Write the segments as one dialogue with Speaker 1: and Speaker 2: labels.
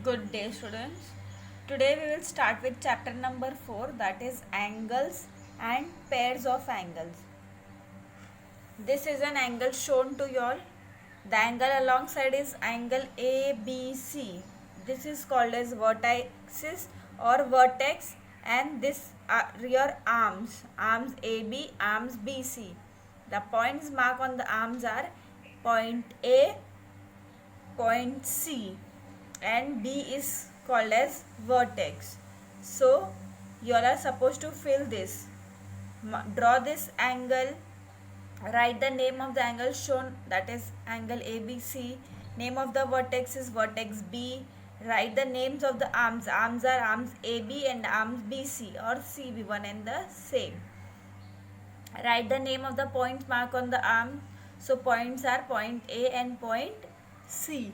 Speaker 1: Good day, students. Today we will start with chapter number 4, that is angles and pairs of angles. This is an angle shown to you all. The angle alongside is angle ABC. This is called as vertices or vertex, and this are your arms AB, arms BC. The points marked on the arms are point A, point C, and B is called as vertex. So you all are supposed to fill this. Draw this angle. Write the name of the angle shown, that is angle ABC. Name of the vertex is vertex B. Write the names of the arms. Arms are arms AB and arms BC or CB, one and the same. Write the name of the points marked on the arm. So points are point A and point C.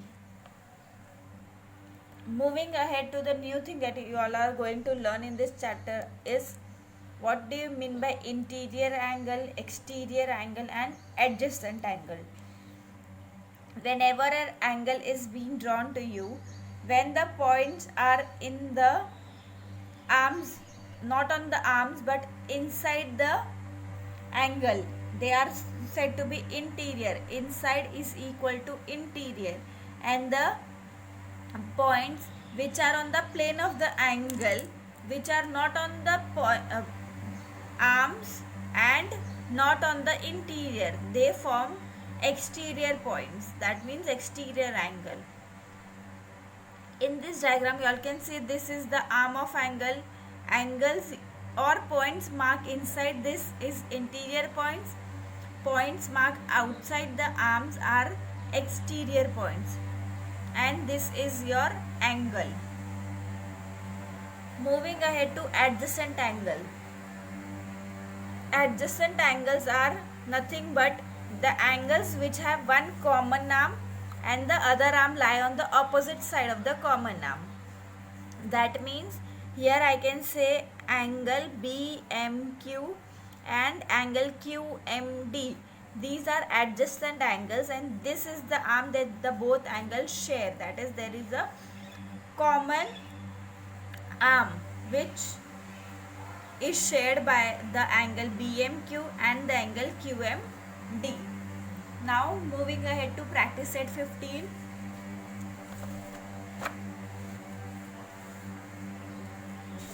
Speaker 1: Moving ahead to the new thing that you all are going to learn in this chapter is what do you mean by interior angle, exterior angle and adjacent angle. Whenever an angle is being drawn to you, when the points are in the arms, not on the arms but inside the angle, they are said to be interior. Inside is equal to interior, and the points which are on the plane of the angle, which are not on the arms and not on the interior, they form exterior points. That means exterior angle. In this diagram you all can see this is the arm of angle. Angles or points marked inside this is interior points. Points marked outside the arms are exterior points, and this is your angle. Moving ahead to adjacent angle. Adjacent angles are nothing but the angles which have one common arm and the other arm lie on the opposite side of the common arm. That means here I can say angle BMQ and angle QMD. These are adjacent angles, and this is the arm that the both angles share. That is, there is a common arm which is shared by the angle BMQ and the angle QMD. Now moving ahead to practice set 15.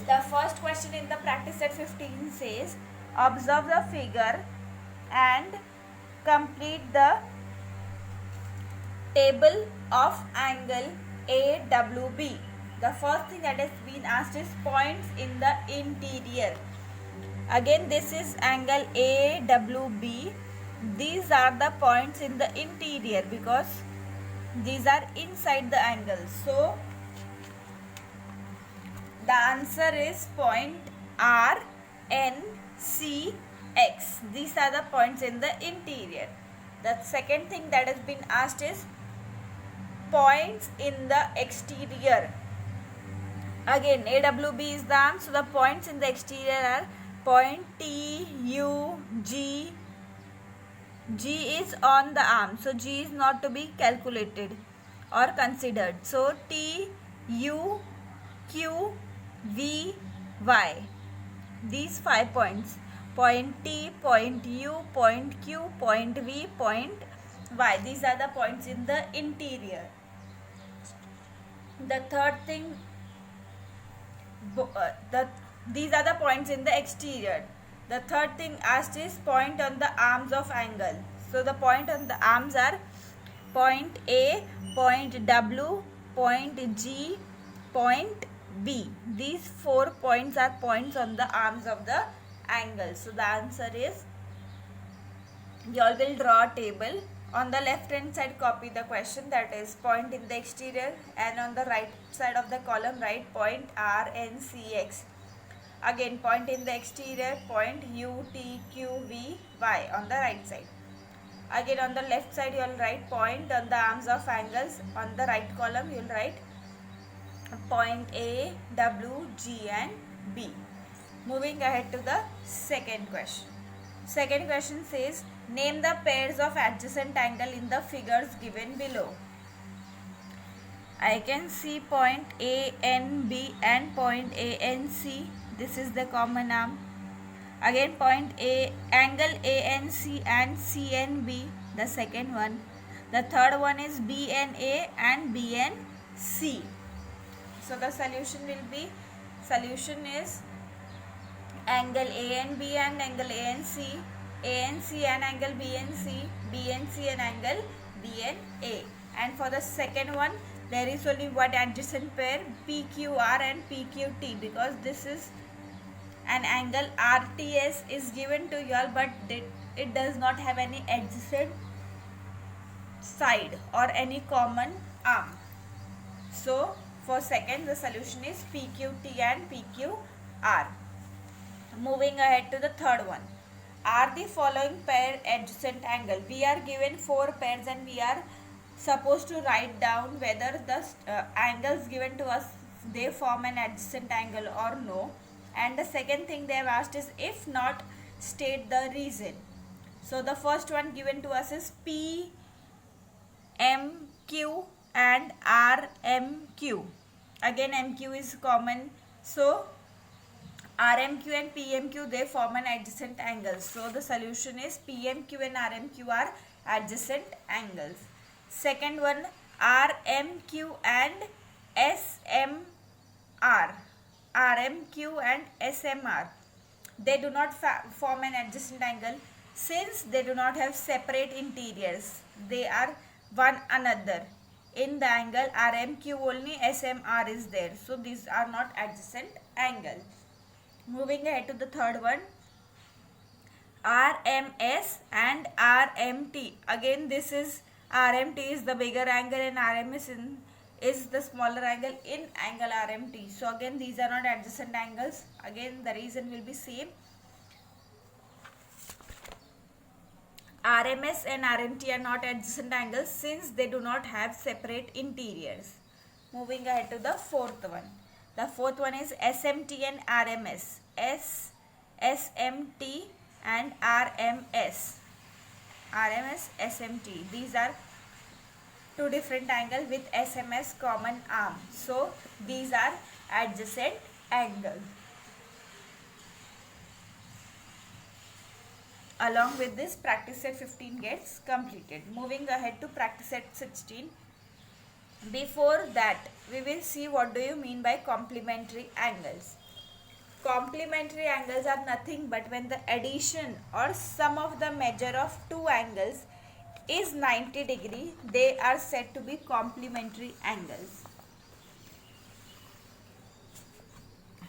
Speaker 1: The first question in the practice set 15 says, observe the figure and complete the table of angle AWB. The first thing that has been asked is points in the interior. Again, this is angle AWB. These are the points in the interior because these are inside the angle. So the answer is point R, N, C, X. These are the points in the interior. The second thing that has been asked is points in the exterior. Again, AWB is the arm, so the points in the exterior are point T, U, G. G is on the arm, so G is not to be calculated or considered. So T, U, Q, V, Y. These 5 points. Point T, point U, point Q, point V, point Y. These are the points in the interior. The third thing, these are the points in the exterior. The third thing asked is point on the arms of angle. So the point on the arms are point A, point W, point G, point B. These 4 points are points on the arms of the angle. So the answer is, you all will draw a table. On the left hand side copy the question, that is point in the exterior, and on the right side of the column write point R, N, C, X. Again, point in the exterior, point U, T, Q, V, Y on the right side. Again, on the left side you will write point on the arms of angles. On the right column you will write point A, W, G and B. Moving ahead to the second question. Second question says, name the pairs of adjacent angle in the figures given below. I can see point ANB and point ANC. This is the common arm. Again point A, angle ANC and CNB, the second one. The third one is BNA and BNC. So the solution is angle ANB and angle ANC, ANC and angle BNC, BNC and angle BNA. And for the second one, there is only one adjacent pair, PQR and PQT, because this is an angle RTS is given to you all, but it does not have any adjacent side or any common arm. So for second, the solution is PQT and PQR. Moving ahead to the third one. Are the following pair adjacent angle? We are given 4 pairs and we are supposed to write down whether the angles given to us, they form an adjacent angle or no. And the second thing they have asked is, if not, state the reason. So the first one given to us is PMQ and RMQ. Again MQ is common, so RMQ and PMQ, they form an adjacent angle. So the solution is PMQ and RMQ are adjacent angles. Second one, RMQ and SMR. RMQ and SMR, they do not form an adjacent angle since they do not have separate interiors. They are one another. In the angle RMQ only SMR is there. So these are not adjacent angles. Moving ahead to the third one, RMS and RMT. Again this is, RMT is the bigger angle and RMS is the smaller angle in angle RMT. So again these are not adjacent angles. Again the reason will be same. RMS and RMT are not adjacent angles since they do not have separate interiors. Moving ahead to the fourth one. The fourth one is SMT and RMS. SMT and RMS. RMS, SMT. These are two different angles with SMS common arm. So these are adjacent angles. Along with this, practice set 15 gets completed. Moving ahead to practice set 16. Before that, we will see what do you mean by complementary angles. Complementary angles are nothing but when the addition or sum of the measure of two angles is 90 degree, they are said to be complementary angles.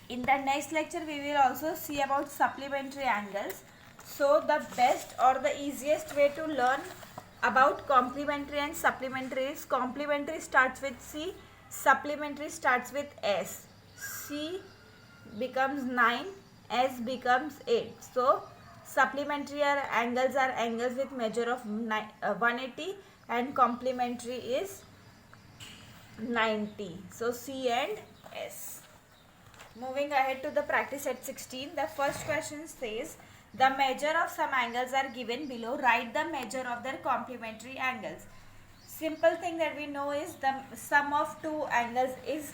Speaker 1: In the next lecture, we will also see about supplementary angles. So the best or the easiest way to learn about complementary and supplementary is, complementary starts with C, supplementary starts with S. C becomes 9, S becomes 8. So supplementary angles are angles with measure of 180 and complementary is 90. So C and S. Moving ahead to the practice at 16. The first question says, the measure of some angles are given below. Write the measure of their complementary angles. Simple thing that we know is the sum of two angles is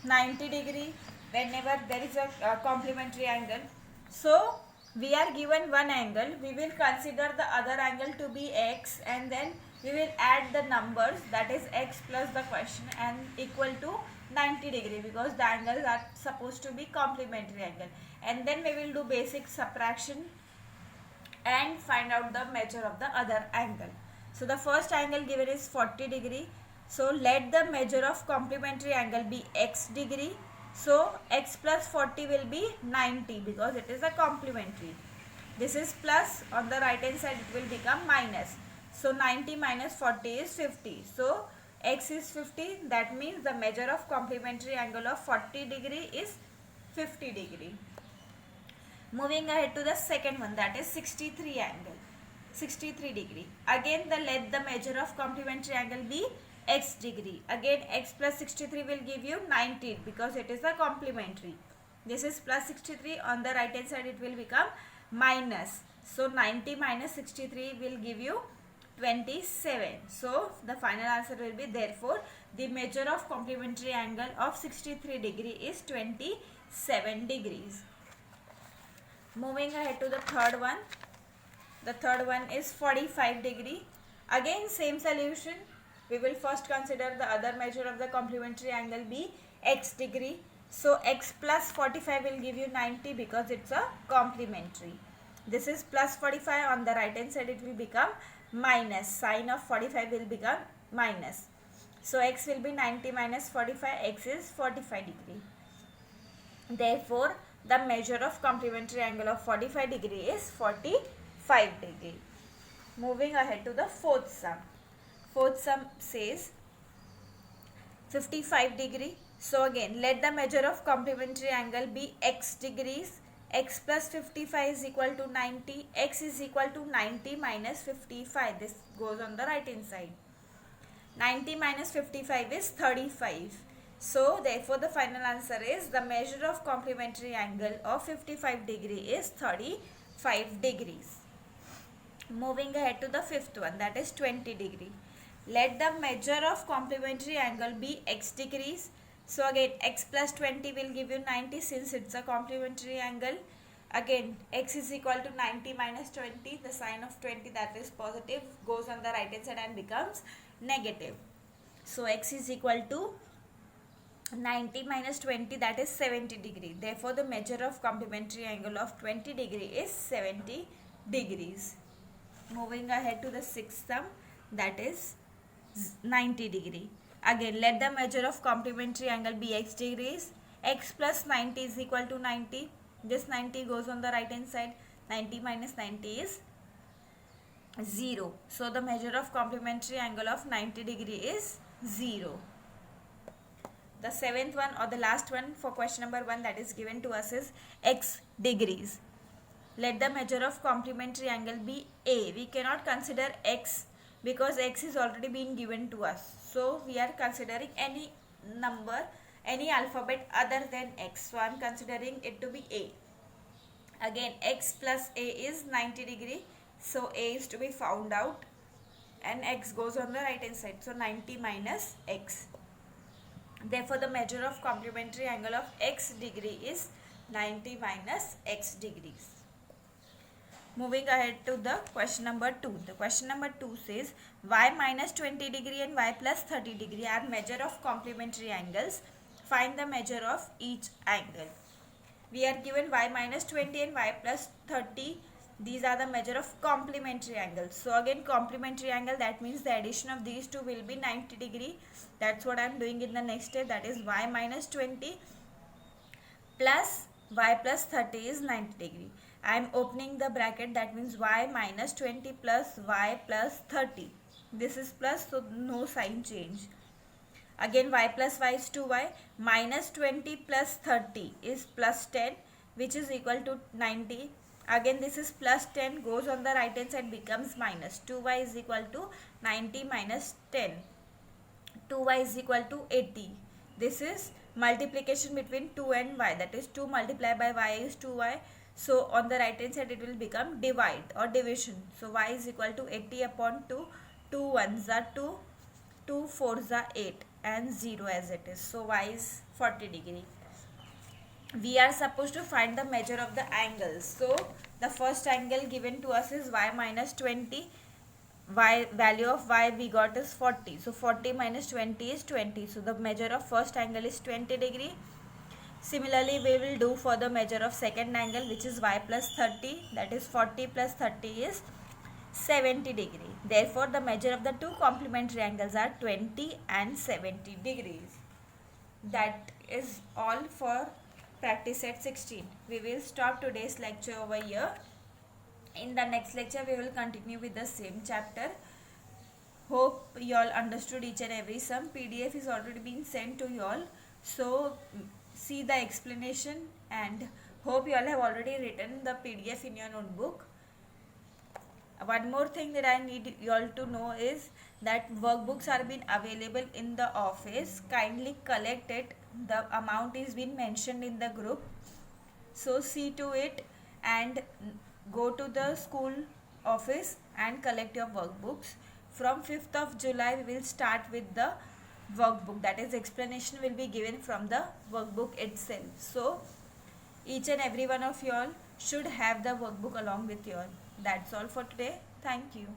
Speaker 1: 90 degree whenever there is a complementary angle. So we are given one angle, we will consider the other angle to be x and then we will add the numbers, that is x plus the question, and equal to 90 degree because the angles are supposed to be complementary angle. And then we will do basic subtraction and find out the measure of the other angle. So the first angle given is 40 degree. So let the measure of complementary angle be x degree. So x plus 40 will be 90 because it is a complementary. This is plus, on the right hand side it will become minus. So 90 minus 40 is 50. So x is 50, that means the measure of complementary angle of 40 degree is 50 degree. Moving ahead to the second one, that is 63 degree. Again let the measure of complementary angle be x degree. Again x plus 63 will give you 90 because it is a complementary. This is plus 63, on the right hand side it will become minus. So 90 minus 63 will give you 27. So the final answer will be, therefore the measure of complementary angle of 63 degree is 27 degrees. Moving ahead to the third one. The third one is 45 degree. Again same solution. We will first consider the other measure of the complementary angle be x degree. So x plus 45 will give you 90 because it's a complementary. This is plus 45, on the right hand side it will become minus, sign of 45 will become minus. So x will be 90 minus 45, x is 45 degree. Therefore the measure of complementary angle of 45 degree is 45 degree. Moving ahead to the fourth sum. Fourth sum says 55 degree. So again let the measure of complementary angle be x degrees. X plus 55 is equal to 90. X is equal to 90 minus 55. This goes on the right hand side. 90 minus 55 is 35. So therefore the final answer is the measure of complementary angle of 55 degree is 35 degrees. Moving ahead to the fifth one, that is 20 degree. Let the measure of complementary angle be x degrees. So again x plus 20 will give you 90 since it's a complementary angle. Again x is equal to 90 minus 20. The sign of 20, that is positive, goes on the right hand side and becomes negative. So x is equal to 90 minus 20, that is 70 degree. Therefore the measure of complementary angle of 20 degree is 70 degrees. Moving ahead to the sixth sum, that is 90 degree. Again let the measure of complementary angle be x degrees. X plus 90 is equal to 90. This 90 goes on the right hand side. 90 minus 90 is 0. So the measure of complementary angle of 90 degree is 0. The seventh one or the last one for question number 1 that is given to us is x degrees. Let the measure of complementary angle be a. We cannot consider x because x is already being given to us. So we are considering any number, any alphabet other than x. So I am considering it to be a. Again x plus a is 90 degree. So a is to be found out and x goes on the right hand side. So 90 minus x. Therefore the measure of complementary angle of x degree is 90 minus x degrees. Moving ahead to the question number 2. The question number 2 says y minus 20 degree and y plus 30 degree are measure of complementary angles. Find the measure of each angle. We are given y minus 20 and y plus 30. These are the measure of complementary angles. So again complementary angle, that means the addition of these two will be 90 degree. That's what I am doing in the next step, that is y minus 20 plus y plus 30 is 90 degree. I am opening the bracket, that means y minus 20 plus y plus 30. This is plus, so no sign change. Again y plus y is 2y. Minus 20 plus 30 is plus 10, which is equal to 90. Again this is plus 10, goes on the right hand side, becomes minus. 2y is equal to 90 minus 10. 2y is equal to 80. This is multiplication between 2 and y, that is 2 multiplied by y is 2y. So on the right hand side it will become divide or division. So y is equal to 80 upon 2. 2 1s are 2, 2 4s are 8 and 0 as it is. So y is 40 degree. We are supposed to find the measure of the angles. So the first angle given to us is y minus 20. Y value of y we got is 40. So 40 minus 20 is 20. So the measure of first angle is 20 degree. Similarly we will do for the measure of second angle, which is y plus 30, that is 40 plus 30 is 70 degree. Therefore the measure of the two complementary angles are 20 and 70 degrees. That is all for practice set 16. We will stop today's lecture over here. In the next lecture we will continue with the same chapter. Hope you all understood each and every sum. PDF is already been sent to you all. So see the explanation and hope you all have already written the PDF in your notebook. One more thing that I need you all to know is that workbooks are being available in the office. Kindly collect it. The amount is being mentioned in the group. So see to it and go to the school office and collect your workbooks. From 5th of July we will start with the workbook, that is explanation will be given from the workbook itself. So each and every one of you all should have the workbook along with you all. That's all for today. Thank you.